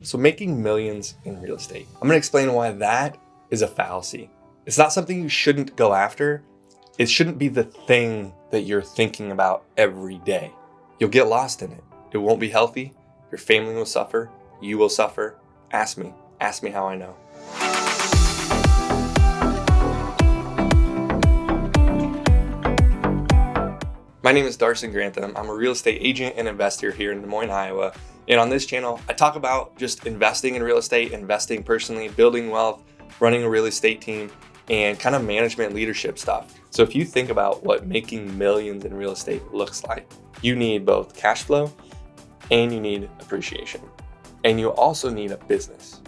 So making millions in real estate. I'm gonna explain why that is a fallacy. It's not something you shouldn't go after. It shouldn't be the thing that you're thinking about every day. You'll get lost in it. It won't be healthy. Your family will suffer. You will suffer. Ask me how I know. My name is Darson Grantham. I'm a real estate agent and investor here in Des Moines, Iowa. And on this channel, I talk about just investing in real estate, investing personally, building wealth, running a real estate team, and kind of management leadership stuff. So if you think about what making millions in real estate looks like, you need both cash flow and you need appreciation. And you also need a business,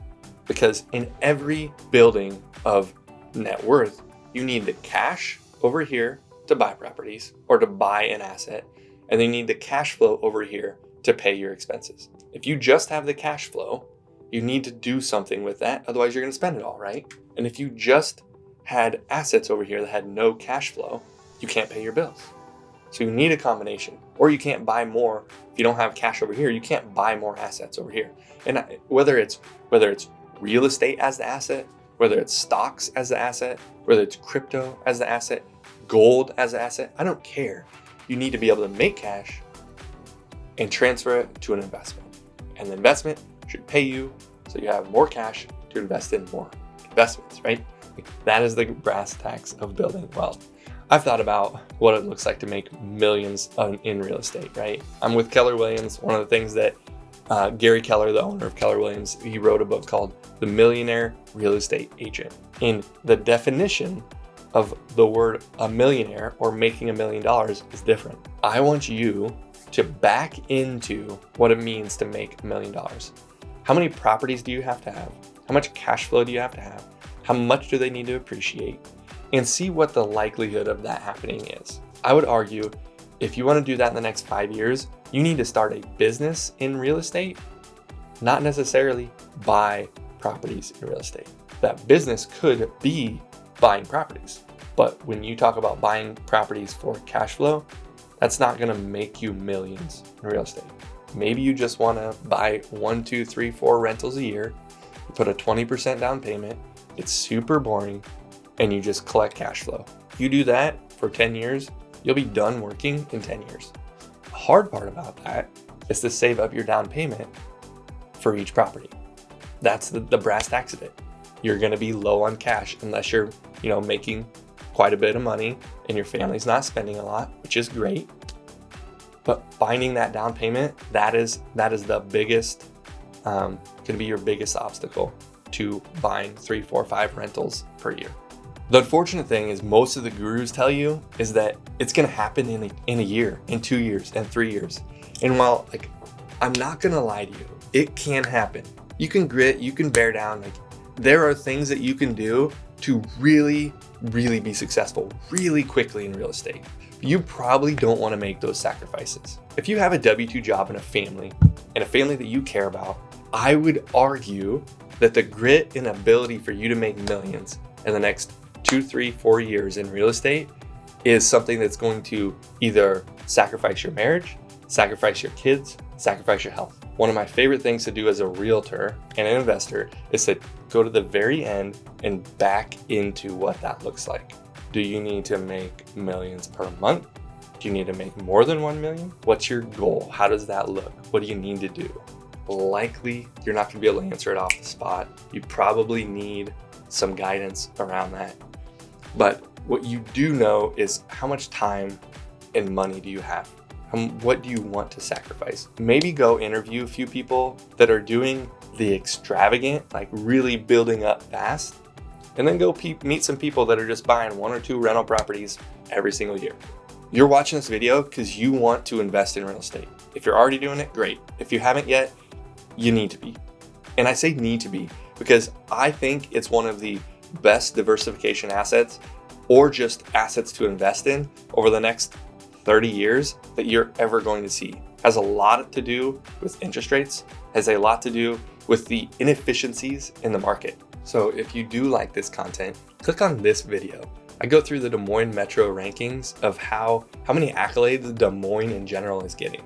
because in every building of net worth, you need the cash over here to buy properties or to buy an asset, and then you need the cash flow over here to pay your expenses. If you just have the cash flow, you need to do something with that, otherwise you're going to spend it all, right? And if you just had assets over here that had no cash flow, you can't pay your bills. So you need a combination, or you can't buy more. If you don't have cash over here, you can't buy more assets over here. And whether it's real estate as the asset, whether it's stocks as the asset, whether it's crypto as the asset, gold as an asset, I don't care. You need to be able to make cash and transfer it to an investment. And the investment should pay you so you have more cash to invest in more investments, right? That is the brass tacks of building wealth. I've thought about what it looks like to make millions in real estate, right? I'm with Keller Williams. One of the things that Gary Keller, the owner of Keller Williams, he wrote a book called The Millionaire Real Estate Agent. And the definition of the word a millionaire or making $1 million is different. I want you to back into what it means to make $1 million. How many properties do you have to have? How much cash flow do you have to have? How much do they need to appreciate? And see what the likelihood of that happening is. I would argue if you want to do that in the next 5 years, you need to start a business in real estate, not necessarily buy properties in real estate. That business could be buying properties. But when you talk about buying properties for cash flow, that's not going to make you millions in real estate. Maybe you just want to buy 1, 2, 3, 4 rentals a year, you put a 20% down payment, it's super boring, and you just collect cash flow. You do that for 10 years, you'll be done working in 10 years. The hard part about that is to save up your down payment for each property. That's the brass tacks of it. You're going to be low on cash unless you're, making quite a bit of money and your family's not spending a lot, which is great. But finding that down payment, that is the biggest, going to be your biggest obstacle to buying 3, 4, 5 rentals per year. The unfortunate thing is most of the gurus tell you is that it's going to happen in a year, in 2 years, and 3 years. And while I'm not going to lie to you, it can happen. You can grit, you can bear down. There are things that you can do to really, really be successful really quickly in real estate. You probably don't want to make those sacrifices. If you have a W-2 job and a family that you care about, I would argue that the grit and ability for you to make millions in the next 2, 3, 4 years in real estate is something that's going to either sacrifice your marriage, sacrifice your kids, sacrifice your health. One of my favorite things to do as a realtor and an investor is to go to the very end and back into what that looks like. Do you need to make millions per month? Do you need to make more than 1 million? What's your goal? How does that look? What do you need to do? Likely, you're not going to be able to answer it off the spot. You probably need some guidance around that. But what you do know is how much time and money do you have? What do you want to sacrifice? Maybe go interview a few people that are doing the extravagant, really building up fast, and then go meet some people that are just buying 1 or 2 rental properties every single year. You're watching this video because you want to invest in real estate. If you're already doing it, great. If you haven't yet, you need to be. And I say need to be because I think it's one of the best diversification assets or just assets to invest in over the next 30 years that you're ever going to see. Has a lot to do with interest rates, has a lot to do with the inefficiencies in the market. So if you do like this content, click on this video. I go through the Des Moines Metro rankings of how many accolades Des Moines in general is getting.